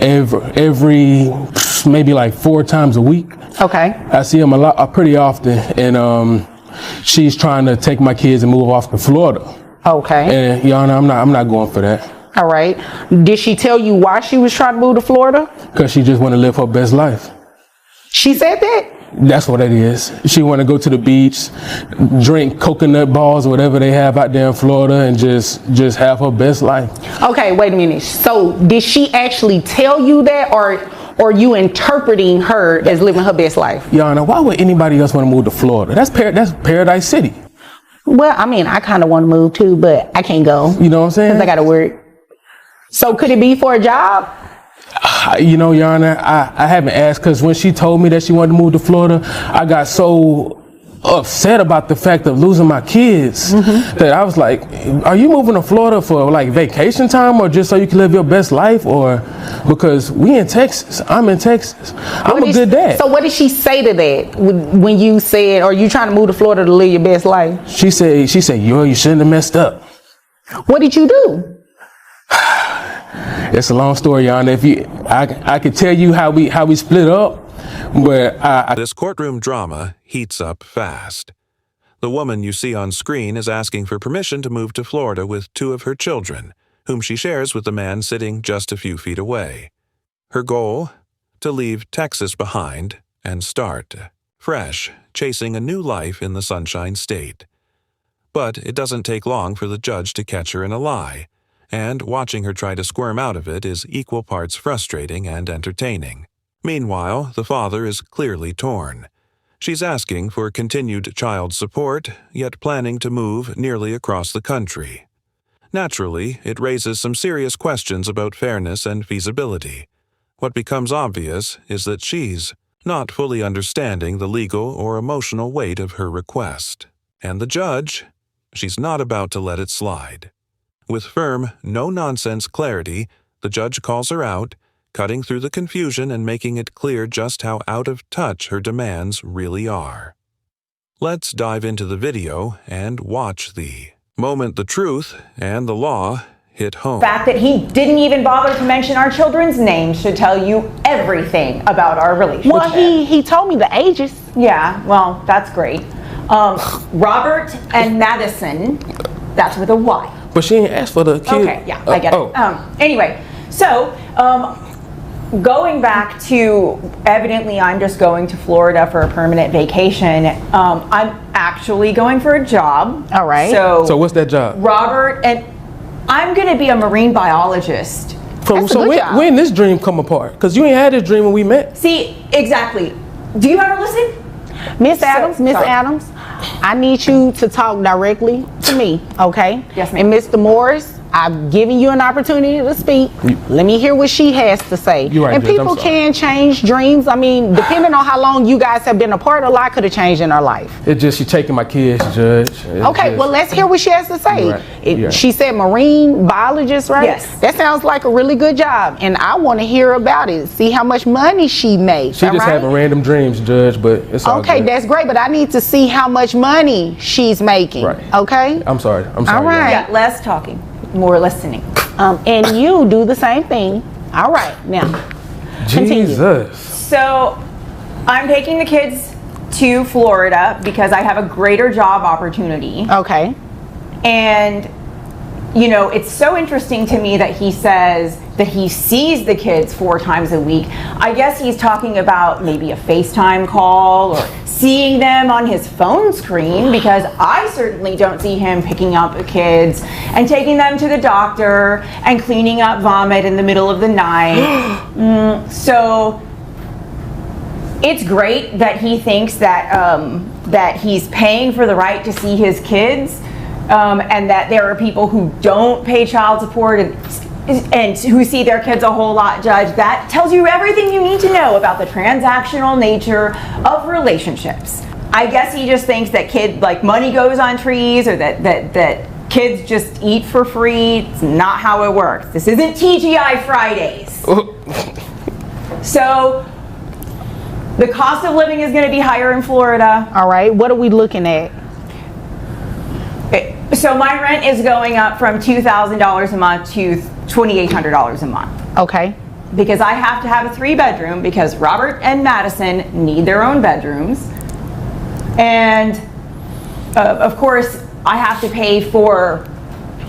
every maybe like 4 times a week. Okay. I see him pretty often, and she's trying to take my kids and move off to Florida. Okay. And Your Honor, I'm not going for that. All right. Did she tell you why she was trying to move to Florida? Because she just want to live her best life. She said that? That's what it is. She want to go to the beach, drink coconut balls or whatever they have out there in Florida, and just have her best life. Okay, wait a minute. So did she actually tell you that, or are you interpreting her as living her best life? Your Honor, why would anybody else want to move to Florida? That's Paradise City. Well, I mean, I kind of want to move too, but I can't go. You know what I'm saying? Because I got to work. So could it be for a job? You know, Your Honor, I haven't asked, because when she told me that she wanted to move to Florida, I got so upset about the fact of losing my kids that I was like, are you moving to Florida for like vacation time, or just so you can live your best life, or because we in Texas? I'm in Texas. I'm a good dad. So what did she say to that when you said, are you trying to move to Florida to live your best life? She said, you shouldn't have messed up. What did you do? It's a long story, Your Honor. I could tell you how we split up, but This courtroom drama heats up fast. The woman you see on screen is asking for permission to move to Florida with 2 of her children, whom she shares with the man sitting just a few feet away. Her goal? To leave Texas behind and start fresh, chasing a new life in the Sunshine State. But it doesn't take long for the judge to catch her in a lie, and watching her try to squirm out of it is equal parts frustrating and entertaining. Meanwhile, the father is clearly torn. She's asking for continued child support, yet planning to move nearly across the country. Naturally, it raises some serious questions about fairness and feasibility. What becomes obvious is that she's not fully understanding the legal or emotional weight of her request. And the judge? She's not about to let it slide. With firm, no-nonsense clarity, the judge calls her out, cutting through the confusion and making it clear just how out of touch her demands really are. Let's dive into the video and watch the moment the truth and the law hit home. The fact that he didn't even bother to mention our children's names should tell you everything about our relationship. Well, he told me the ages. Yeah, well, that's great. Robert and Madison, that's with a Y. But she ain't asked for the kid. Okay, yeah, I get it. Anyway, so going back to, evidently I'm just going to Florida for a permanent vacation. I'm actually going for a job. All right. So what's that job? Robert, and I'm going to be a marine biologist. So when this dream come apart? Because you ain't had this dream when we met. See, exactly. Do you ever listen? Miss Adams, I need you to talk directly to me, okay? Yes, ma'am. And Mr. Morris, I've given you an opportunity to speak. Let me hear what she has to say. You're right, and Judge, people can change dreams. I mean, depending on how long you guys have been apart, a lot could have changed in her life. It's just she taking my kids, Judge. Okay, well, let's hear what she has to say. Right. She said marine biologist, right? Yes. That sounds like a really good job, and I want to hear about it. See how much money she makes. She just having random dreams, Judge, but it's all okay, good. that's great, but I need to see how much money she's making. Right. Okay? I'm sorry. All right. Yeah, less talking, more listening. And you do the same thing. All right, now continue. Jesus. So I'm taking the kids to Florida because I have a greater job opportunity. Okay. And, you know, it's so interesting to me that he says that he sees the kids 4 times a week. I guess he's talking about maybe a FaceTime call or seeing them on his phone screen, because I certainly don't see him picking up the kids and taking them to the doctor and cleaning up vomit in the middle of the night. So it's great that he thinks that that he's paying for the right to see his kids, and that there are people who don't pay child support and who see their kids a whole lot, Judge. That tells you everything you need to know about the transactional nature of relationships. I guess he just thinks that money goes on trees, or that kids just eat for free. It's not how it works. This isn't TGI Fridays. So the cost of living is going to be higher in Florida. All right, what are we looking at? So my rent is going up from $2,000 a month to $2,800 a month. Okay. because I have to have a 3-bedroom because Robert and Madison need their own bedrooms. And of course, I have to pay for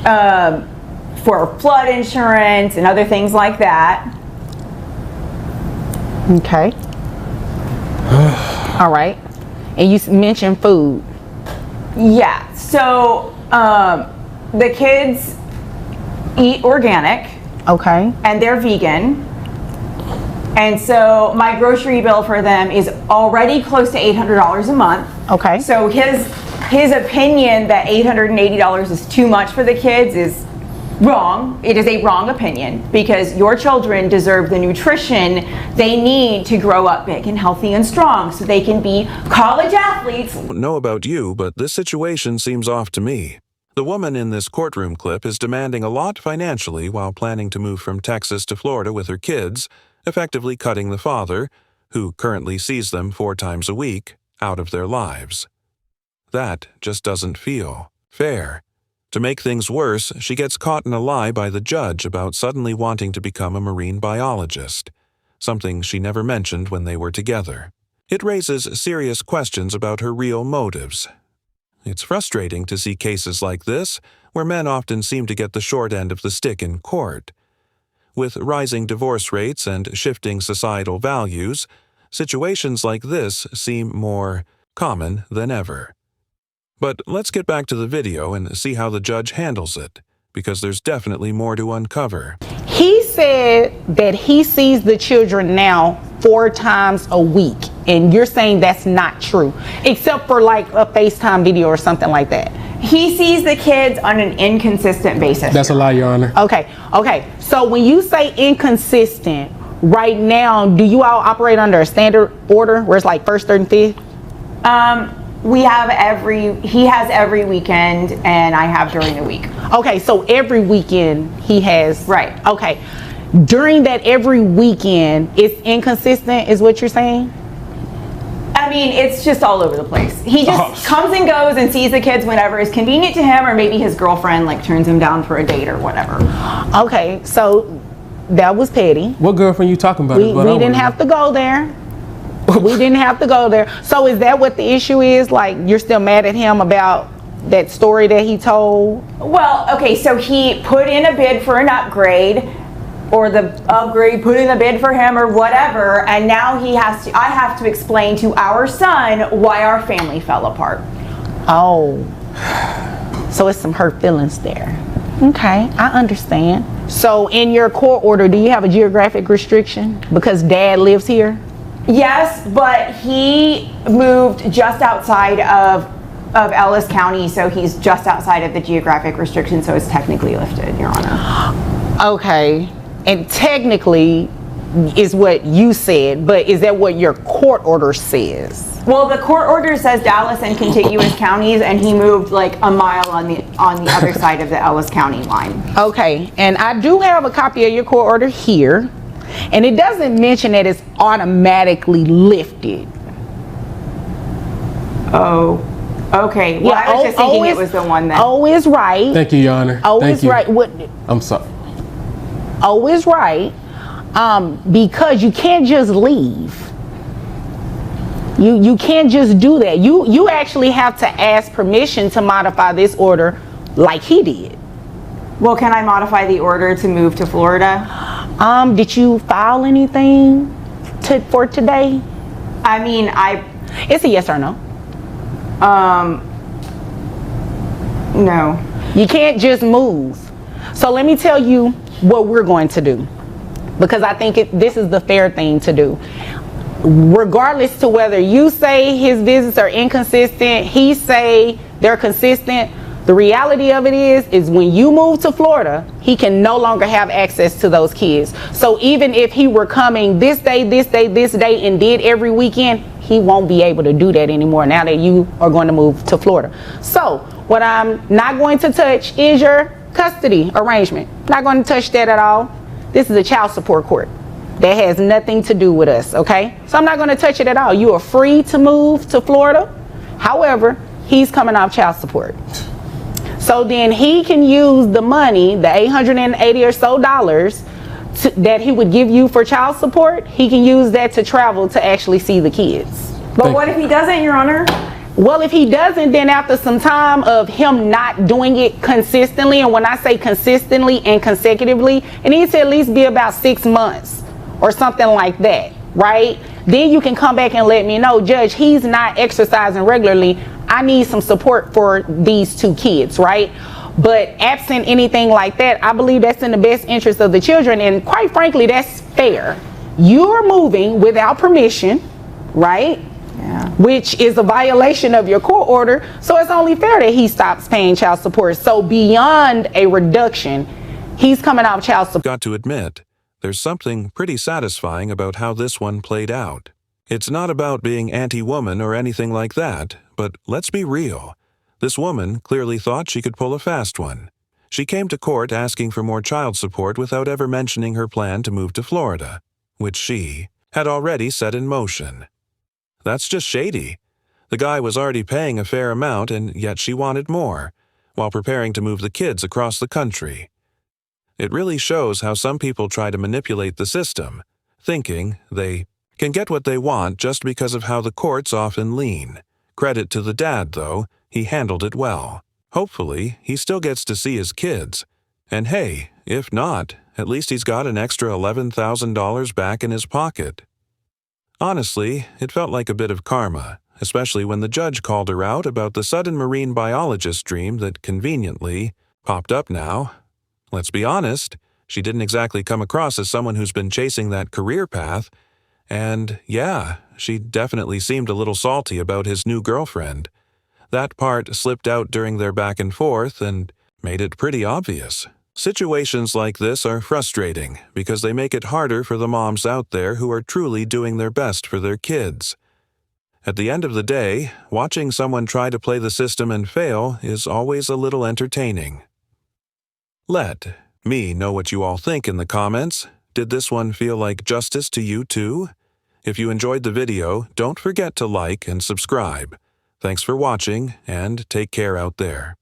flood insurance and other things like that. Okay. All right. And you mentioned food. Yeah. So the kids eat organic. Okay. And they're vegan. And so my grocery bill for them is already close to $800 a month. Okay. So his opinion that $880 is too much for the kids is wrong. It is a wrong opinion, because your children deserve the nutrition they need to grow up big and healthy and strong so they can be college athletes. I don't know about you, but this situation seems off to me. The woman in this courtroom clip is demanding a lot financially while planning to move from Texas to Florida with her kids, effectively cutting the father, who currently sees them 4 times a week, out of their lives. That just doesn't feel fair. To make things worse, she gets caught in a lie by the judge about suddenly wanting to become a marine biologist, something she never mentioned when they were together. It raises serious questions about her real motives. It's frustrating to see cases like this, where men often seem to get the short end of the stick in court. With rising divorce rates and shifting societal values, situations like this seem more common than ever. But let's get back to the video and see how the judge handles it, because there's definitely more to uncover. He said that he sees the children now 4 times a week, and you're saying that's not true, except for like a FaceTime video or something like that. He sees the kids on an inconsistent basis. That's a lie, Your Honor. Okay. So when you say inconsistent, right now, do you all operate under a standard order where it's like first, third, and fifth? He has every weekend, and I have during the week. Okay, so every weekend he has. Right. Okay. During that every weekend, it's inconsistent, is what you're saying? I mean, it's just all over the place. He just comes and goes and sees the kids whenever is convenient to him, or maybe his girlfriend like turns him down for a date or whatever. Okay, so that was petty. What girlfriend you talking about? We didn't have to go there. We didn't have to go there. So is that what the issue is? Like, you're still mad at him about that story that he told? Well, okay, so he put in a bid for an upgrade, or the upgrade put in a bid for him or whatever, and now I have to explain to our son why our family fell apart. Oh, so it's some hurt feelings there. Okay, I understand. So in your court order, do you have a geographic restriction because dad lives here? Yes, but he moved just outside of Ellis County, so he's just outside of the geographic restriction, so it's technically lifted, Your Honor. Okay, and technically is what you said, but is that what your court order says? Well, the court order says Dallas and contiguous counties, and he moved like a mile on the other side of the Ellis County line. Okay, and I do have a copy of your court order here, and it doesn't mention that it's automatically lifted. Oh, okay. Well, I was just thinking it was the one that... O is right. Thank you, Your Honor. O is right. What? I'm sorry. O is right, because you can't just leave. You can't just do that. You actually have to ask permission to modify this order like he did. Well, can I modify the order to move to Florida? Did you file anything for today? I mean, It's a yes or no. No. You can't just move. So let me tell you what we're going to do, because I think this is the fair thing to do. Regardless to whether you say his visits are inconsistent, he say they're consistent, the reality of it is when you move to Florida, he can no longer have access to those kids. So even if he were coming this day, and did every weekend, he won't be able to do that anymore now that you are going to move to Florida. So what I'm not going to touch is your custody arrangement. Not going to touch that at all. This is a child support court. That has nothing to do with us, okay? So I'm not going to touch it at all. You are free to move to Florida. However, he's coming off child support. So then he can use the money, the $880 or so, that he would give you for child support, he can use that to travel to actually see the kids. But what if he doesn't, Your Honor? Well, if he doesn't, then after some time of him not doing it consistently, and when I say consistently and consecutively, it needs to at least be about 6 months or something like that, right? Then you can come back and let me know, Judge, he's not exercising regularly. I need some support for these 2 kids, right? But absent anything like that, I believe that's in the best interest of the children, and quite frankly, that's fair. You're moving without permission, right? Yeah. Which is a violation of your court order, so it's only fair that he stops paying child support. So beyond a reduction, he's coming off child support. Got to admit, there's something pretty satisfying about how this one played out. It's not about being anti-woman or anything like that, but let's be real. This woman clearly thought she could pull a fast one. She came to court asking for more child support without ever mentioning her plan to move to Florida, which she had already set in motion. That's just shady. The guy was already paying a fair amount, and yet she wanted more, while preparing to move the kids across the country. It really shows how some people try to manipulate the system, thinking they can get what they want just because of how the courts often lean. Credit to the dad, though, he handled it well. Hopefully, he still gets to see his kids. And hey, if not, at least he's got an extra $11,000 back in his pocket. Honestly, it felt like a bit of karma, especially when the judge called her out about the sudden marine biologist dream that conveniently popped up now. Let's be honest, she didn't exactly come across as someone who's been chasing that career path, and yeah, she definitely seemed a little salty about his new girlfriend. That part slipped out during their back and forth and made it pretty obvious. Situations like this are frustrating because they make it harder for the moms out there who are truly doing their best for their kids. At the end of the day, watching someone try to play the system and fail is always a little entertaining. Let me know what you all think in the comments. Did this one feel like justice to you too? If you enjoyed the video, don't forget to like and subscribe. Thanks for watching, and take care out there.